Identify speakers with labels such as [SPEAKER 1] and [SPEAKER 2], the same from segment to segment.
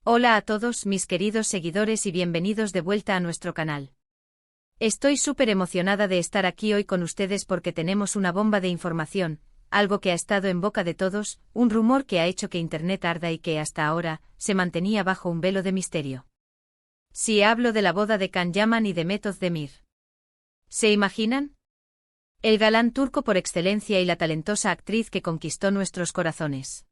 [SPEAKER 1] Hola a todos mis queridos seguidores y bienvenidos de vuelta a nuestro canal. Estoy súper emocionada de estar aquí hoy con ustedes porque tenemos una bomba de información, algo que ha estado en boca de todos, un rumor que ha hecho que Internet arda y que hasta ahora se mantenía bajo un velo de misterio. Sí, hablo de la boda de Can Yaman y Demet Özdemir. ¿Se imaginan? El galán turco por excelencia y la talentosa actriz que conquistó nuestros corazones.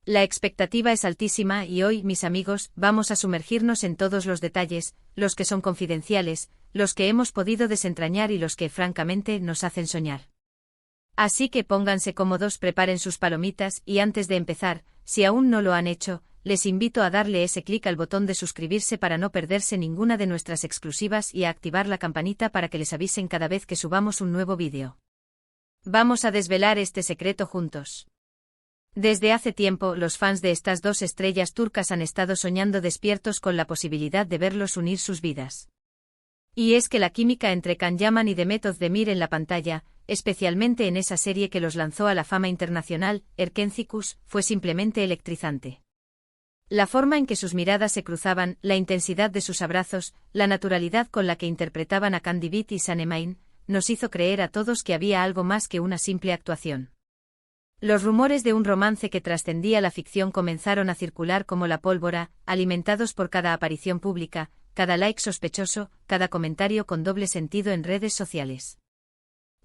[SPEAKER 1] La expectativa es altísima y hoy, mis amigos, vamos a sumergirnos en todos los detalles, los que son confidenciales, los que hemos podido desentrañar y los que, francamente, nos hacen soñar. Así que pónganse cómodos, preparen sus palomitas y antes de empezar, si aún no lo han hecho, les invito a darle ese clic al botón de suscribirse para no perderse ninguna de nuestras exclusivas y a activar la campanita para que les avisen cada vez que subamos un nuevo vídeo. Vamos a desvelar este secreto juntos. Desde hace tiempo, los fans de estas dos estrellas turcas han estado soñando despiertos con la posibilidad de verlos unir sus vidas. Y es que la química entre Can Yaman y Demet Özdemir en la pantalla, especialmente en esa serie que los lanzó a la fama internacional, Erkencikus, fue simplemente electrizante. La forma en que sus miradas se cruzaban, la intensidad de sus abrazos, la naturalidad con la que interpretaban a Can Divit y Sanemein, nos hizo creer a todos que había algo más que una simple actuación. Los rumores de un romance que trascendía la ficción comenzaron a circular como la pólvora, alimentados por cada aparición pública, cada like sospechoso, cada comentario con doble sentido en redes sociales.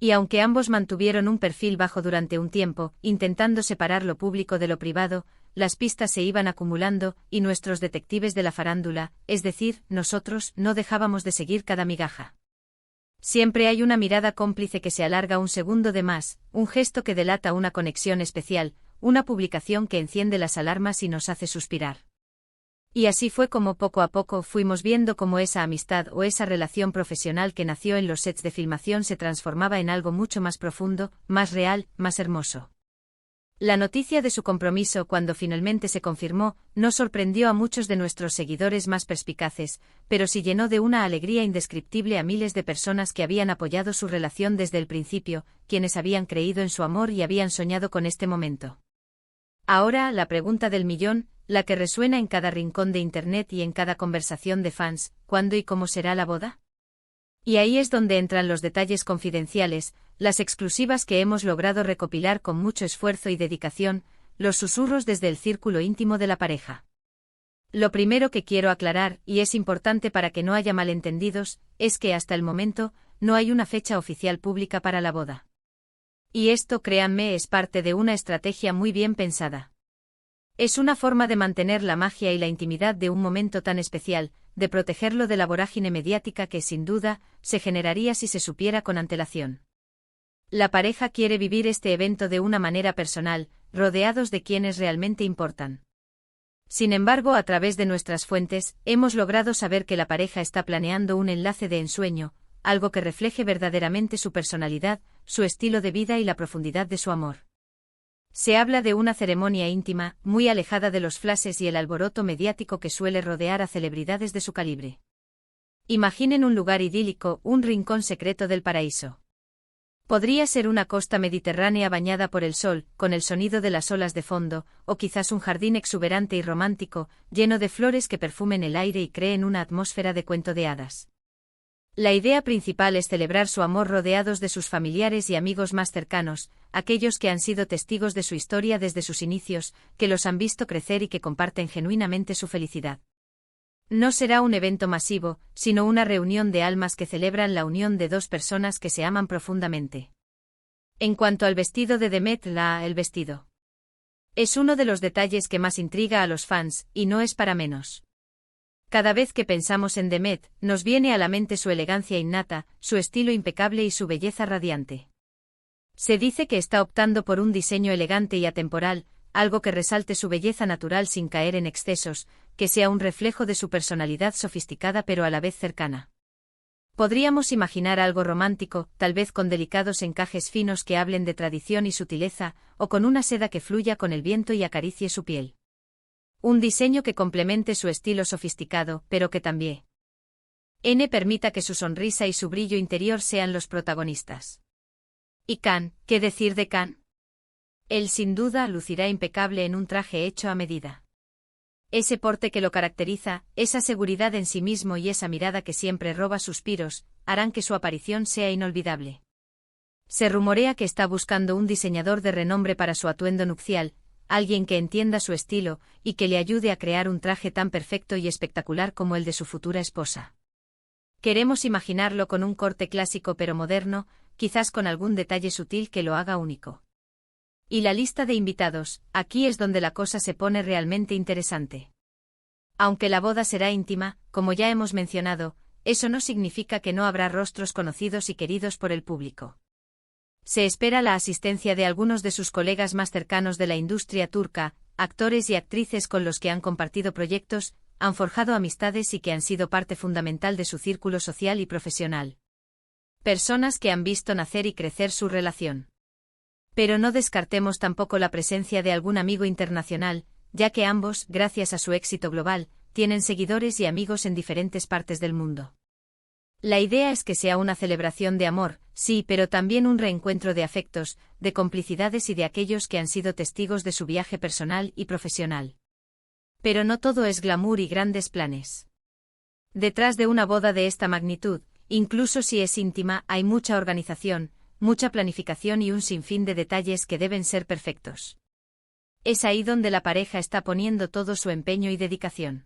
[SPEAKER 1] Y aunque ambos mantuvieron un perfil bajo durante un tiempo, intentando separar lo público de lo privado, las pistas se iban acumulando y nuestros detectives de la farándula, es decir, nosotros, no dejábamos de seguir cada migaja. Siempre hay una mirada cómplice que se alarga un segundo de más, un gesto que delata una conexión especial, una publicación que enciende las alarmas y nos hace suspirar. Y así fue como poco a poco fuimos viendo cómo esa amistad o esa relación profesional que nació en los sets de filmación se transformaba en algo mucho más profundo, más real, más hermoso. La noticia de su compromiso cuando finalmente se confirmó, no sorprendió a muchos de nuestros seguidores más perspicaces, pero sí llenó de una alegría indescriptible a miles de personas que habían apoyado su relación desde el principio, quienes habían creído en su amor y habían soñado con este momento. Ahora, la pregunta del millón, la que resuena en cada rincón de Internet y en cada conversación de fans, ¿cuándo y cómo será la boda? Y ahí es donde entran los detalles confidenciales, las exclusivas que hemos logrado recopilar con mucho esfuerzo y dedicación, los susurros desde el círculo íntimo de la pareja. Lo primero que quiero aclarar, y es importante para que no haya malentendidos, es que hasta el momento, no hay una fecha oficial pública para la boda. Y esto, créanme, es parte de una estrategia muy bien pensada. Es una forma de mantener la magia y la intimidad de un momento tan especial, de protegerlo de la vorágine mediática que, sin duda, se generaría si se supiera con antelación. La pareja quiere vivir este evento de una manera personal, rodeados de quienes realmente importan. Sin embargo, a través de nuestras fuentes, hemos logrado saber que la pareja está planeando un enlace de ensueño, algo que refleje verdaderamente su personalidad, su estilo de vida y la profundidad de su amor. Se habla de una ceremonia íntima, muy alejada de los flashes y el alboroto mediático que suele rodear a celebridades de su calibre. Imaginen un lugar idílico, un rincón secreto del paraíso. Podría ser una costa mediterránea bañada por el sol, con el sonido de las olas de fondo, o quizás un jardín exuberante y romántico, lleno de flores que perfumen el aire y creen una atmósfera de cuento de hadas. La idea principal es celebrar su amor rodeados de sus familiares y amigos más cercanos, aquellos que han sido testigos de su historia desde sus inicios, que los han visto crecer y que comparten genuinamente su felicidad. No será un evento masivo, sino una reunión de almas que celebran la unión de dos personas que se aman profundamente. En cuanto al vestido de Demet, el vestido es uno de los detalles que más intriga a los fans, y no es para menos. Cada vez que pensamos en Demet, nos viene a la mente su elegancia innata, su estilo impecable y su belleza radiante. Se dice que está optando por un diseño elegante y atemporal, algo que resalte su belleza natural sin caer en excesos, que sea un reflejo de su personalidad sofisticada pero a la vez cercana. Podríamos imaginar algo romántico, tal vez con delicados encajes finos que hablen de tradición y sutileza, o con una seda que fluya con el viento y acaricie su piel. Un diseño que complemente su estilo sofisticado, pero que también permita que su sonrisa y su brillo interior sean los protagonistas. ¿Y Can? ¿Qué decir de Can? Él sin duda lucirá impecable en un traje hecho a medida. Ese porte que lo caracteriza, esa seguridad en sí mismo y esa mirada que siempre roba suspiros, harán que su aparición sea inolvidable. Se rumorea que está buscando un diseñador de renombre para su atuendo nupcial, alguien que entienda su estilo y que le ayude a crear un traje tan perfecto y espectacular como el de su futura esposa. Queremos imaginarlo con un corte clásico pero moderno, quizás con algún detalle sutil que lo haga único. Y la lista de invitados, aquí es donde la cosa se pone realmente interesante. Aunque la boda será íntima, como ya hemos mencionado, eso no significa que no habrá rostros conocidos y queridos por el público. Se espera la asistencia de algunos de sus colegas más cercanos de la industria turca, actores y actrices con los que han compartido proyectos, han forjado amistades y que han sido parte fundamental de su círculo social y profesional. Personas que han visto nacer y crecer su relación. Pero no descartemos tampoco la presencia de algún amigo internacional, ya que ambos, gracias a su éxito global, tienen seguidores y amigos en diferentes partes del mundo. La idea es que sea una celebración de amor, sí, pero también un reencuentro de afectos, de complicidades y de aquellos que han sido testigos de su viaje personal y profesional. Pero no todo es glamour y grandes planes. Detrás de una boda de esta magnitud, incluso si es íntima, hay mucha organización, mucha planificación y un sinfín de detalles que deben ser perfectos. Es ahí donde la pareja está poniendo todo su empeño y dedicación.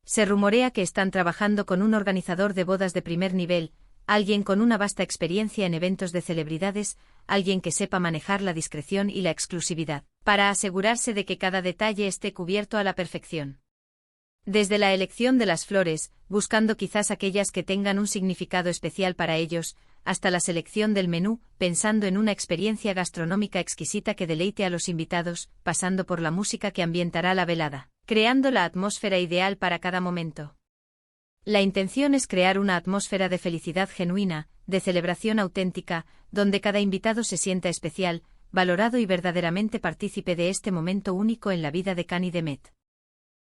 [SPEAKER 1] Se rumorea que están trabajando con un organizador de bodas de primer nivel, alguien con una vasta experiencia en eventos de celebridades, alguien que sepa manejar la discreción y la exclusividad, para asegurarse de que cada detalle esté cubierto a la perfección. Desde la elección de las flores, buscando quizás aquellas que tengan un significado especial para ellos, hasta la selección del menú, pensando en una experiencia gastronómica exquisita que deleite a los invitados, pasando por la música que ambientará la velada, creando la atmósfera ideal para cada momento. La intención es crear una atmósfera de felicidad genuina, de celebración auténtica, donde cada invitado se sienta especial, valorado y verdaderamente partícipe de este momento único en la vida de Cani Demet.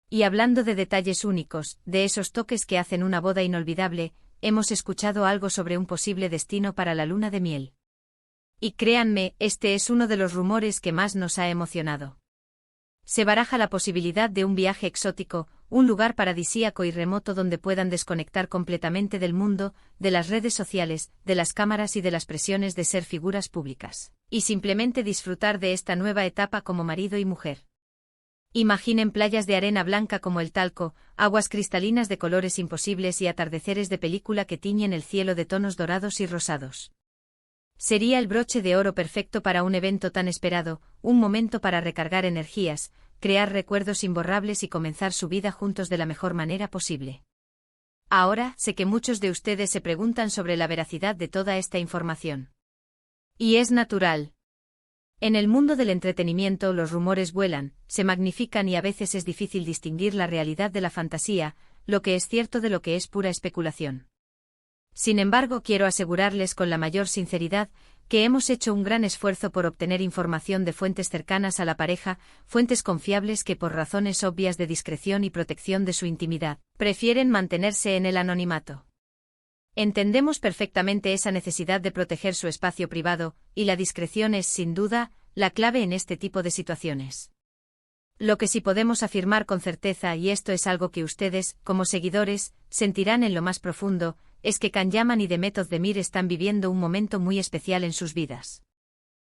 [SPEAKER 1] Y hablando de detalles únicos, de esos toques que hacen una boda inolvidable, hemos escuchado algo sobre un posible destino para la luna de miel. Y créanme, este es uno de los rumores que más nos ha emocionado. Se baraja la posibilidad de un viaje exótico, un lugar paradisíaco y remoto donde puedan desconectar completamente del mundo, de las redes sociales, de las cámaras y de las presiones de ser figuras públicas, y simplemente disfrutar de esta nueva etapa como marido y mujer. Imaginen playas de arena blanca como el talco, aguas cristalinas de colores imposibles y atardeceres de película que tiñen el cielo de tonos dorados y rosados. Sería el broche de oro perfecto para un evento tan esperado, un momento para recargar energías, crear recuerdos imborrables y comenzar su vida juntos de la mejor manera posible. Ahora, sé que muchos de ustedes se preguntan sobre la veracidad de toda esta información. Y es natural. En el mundo del entretenimiento los rumores vuelan, se magnifican y a veces es difícil distinguir la realidad de la fantasía, lo que es cierto de lo que es pura especulación. Sin embargo, quiero asegurarles con la mayor sinceridad que hemos hecho un gran esfuerzo por obtener información de fuentes cercanas a la pareja, fuentes confiables que por razones obvias de discreción y protección de su intimidad, prefieren mantenerse en el anonimato. Entendemos perfectamente esa necesidad de proteger su espacio privado, y la discreción es, sin duda, la clave en este tipo de situaciones. Lo que sí podemos afirmar con certeza, y esto es algo que ustedes, como seguidores, sentirán en lo más profundo, es que Can Yaman y Demet Özdemir están viviendo un momento muy especial en sus vidas.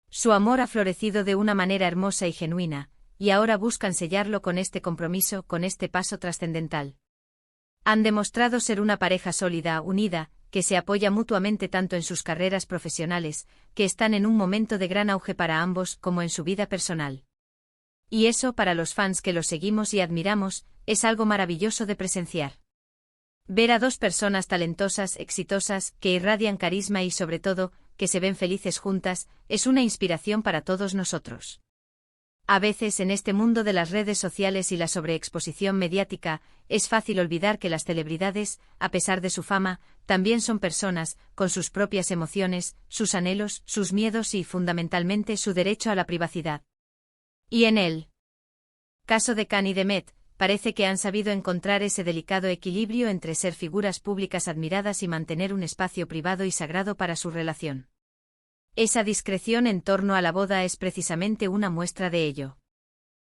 [SPEAKER 1] Su amor ha florecido de una manera hermosa y genuina, y ahora buscan sellarlo con este compromiso, con este paso trascendental. Han demostrado ser una pareja sólida, unida, que se apoya mutuamente tanto en sus carreras profesionales, que están en un momento de gran auge para ambos, como en su vida personal. Y eso, para los fans que los seguimos y admiramos, es algo maravilloso de presenciar. Ver a dos personas talentosas, exitosas, que irradian carisma y sobre todo, que se ven felices juntas, es una inspiración para todos nosotros. A veces en este mundo de las redes sociales y la sobreexposición mediática, es fácil olvidar que las celebridades, a pesar de su fama, también son personas, con sus propias emociones, sus anhelos, sus miedos y, fundamentalmente, su derecho a la privacidad. Y en el caso de Can y Demet, parece que han sabido encontrar ese delicado equilibrio entre ser figuras públicas admiradas y mantener un espacio privado y sagrado para su relación. Esa discreción en torno a la boda es precisamente una muestra de ello.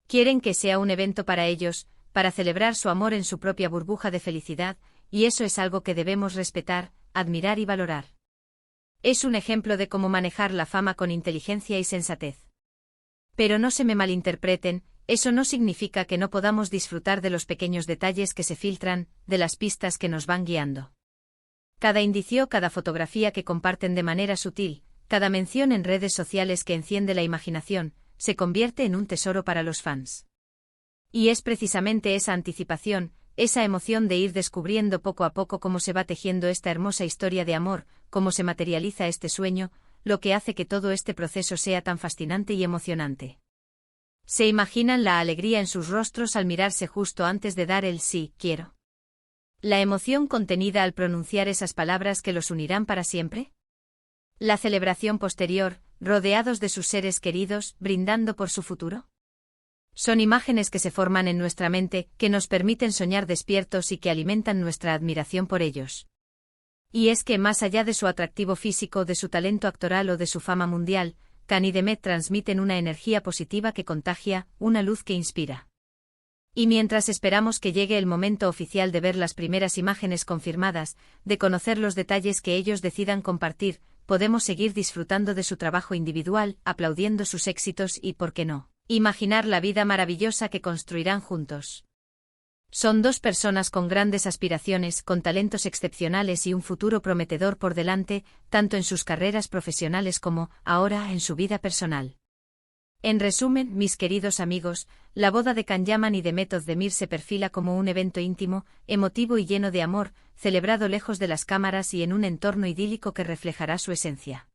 [SPEAKER 1] Quieren que sea un evento para ellos, para celebrar su amor en su propia burbuja de felicidad, y eso es algo que debemos respetar, admirar y valorar. Es un ejemplo de cómo manejar la fama con inteligencia y sensatez. Pero no se me malinterpreten, eso no significa que no podamos disfrutar de los pequeños detalles que se filtran, de las pistas que nos van guiando. Cada indicio, cada fotografía que comparten de manera sutil, cada mención en redes sociales que enciende la imaginación, se convierte en un tesoro para los fans. Y es precisamente esa anticipación, esa emoción de ir descubriendo poco a poco cómo se va tejiendo esta hermosa historia de amor, cómo se materializa este sueño, lo que hace que todo este proceso sea tan fascinante y emocionante. ¿Se imaginan la alegría en sus rostros al mirarse justo antes de dar el sí, quiero? ¿La emoción contenida al pronunciar esas palabras que los unirán para siempre? ¿La celebración posterior, rodeados de sus seres queridos, brindando por su futuro? Son imágenes que se forman en nuestra mente, que nos permiten soñar despiertos y que alimentan nuestra admiración por ellos. Y es que más allá de su atractivo físico, de su talento actoral o de su fama mundial, Can y Demet transmiten una energía positiva que contagia, una luz que inspira. Y mientras esperamos que llegue el momento oficial de ver las primeras imágenes confirmadas, de conocer los detalles que ellos decidan compartir, podemos seguir disfrutando de su trabajo individual, aplaudiendo sus éxitos y, ¿por qué no?, imaginar la vida maravillosa que construirán juntos. Son dos personas con grandes aspiraciones, con talentos excepcionales y un futuro prometedor por delante, tanto en sus carreras profesionales como, ahora, en su vida personal. En resumen, mis queridos amigos, la boda de Can Yaman y Demet Özdemir se perfila como un evento íntimo, emotivo y lleno de amor, celebrado lejos de las cámaras y en un entorno idílico que reflejará su esencia.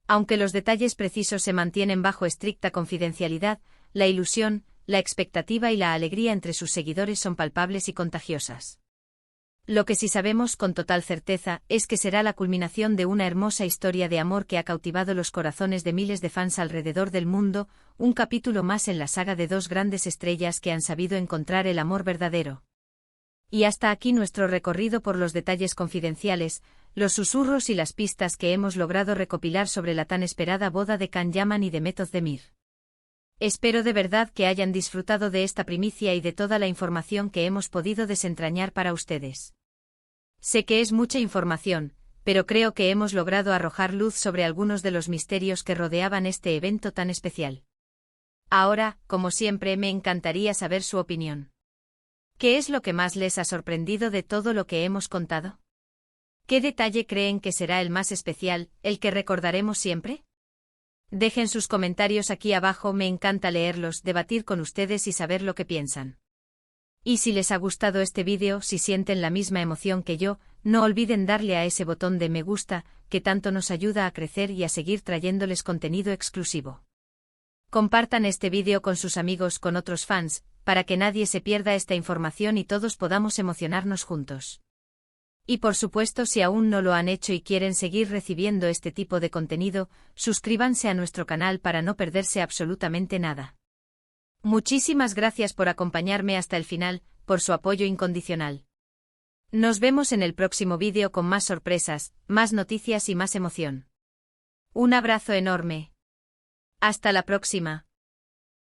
[SPEAKER 1] Aunque los detalles precisos se mantienen bajo estricta confidencialidad, la ilusión, la expectativa y la alegría entre sus seguidores son palpables y contagiosas. Lo que sí sabemos con total certeza es que será la culminación de una hermosa historia de amor que ha cautivado los corazones de miles de fans alrededor del mundo, un capítulo más en la saga de dos grandes estrellas que han sabido encontrar el amor verdadero. Y hasta aquí nuestro recorrido por los detalles confidenciales, los susurros y las pistas que hemos logrado recopilar sobre la tan esperada boda de Can Yaman y Demet Özdemir. Espero de verdad que hayan disfrutado de esta primicia y de toda la información que hemos podido desentrañar para ustedes. Sé que es mucha información, pero creo que hemos logrado arrojar luz sobre algunos de los misterios que rodeaban este evento tan especial. Ahora, como siempre, me encantaría saber su opinión. ¿Qué es lo que más les ha sorprendido de todo lo que hemos contado? ¿Qué detalle creen que será el más especial, el que recordaremos siempre? Dejen sus comentarios aquí abajo, me encanta leerlos, debatir con ustedes y saber lo que piensan. Y si les ha gustado este vídeo, si sienten la misma emoción que yo, no olviden darle a ese botón de me gusta, que tanto nos ayuda a crecer y a seguir trayéndoles contenido exclusivo. Compartan este vídeo con sus amigos, con otros fans, para que nadie se pierda esta información y todos podamos emocionarnos juntos. Y por supuesto, si aún no lo han hecho y quieren seguir recibiendo este tipo de contenido, suscríbanse a nuestro canal para no perderse absolutamente nada. Muchísimas gracias por acompañarme hasta el final, por su apoyo incondicional. Nos vemos en el próximo vídeo con más sorpresas, más noticias y más emoción. Un abrazo enorme. Hasta la próxima.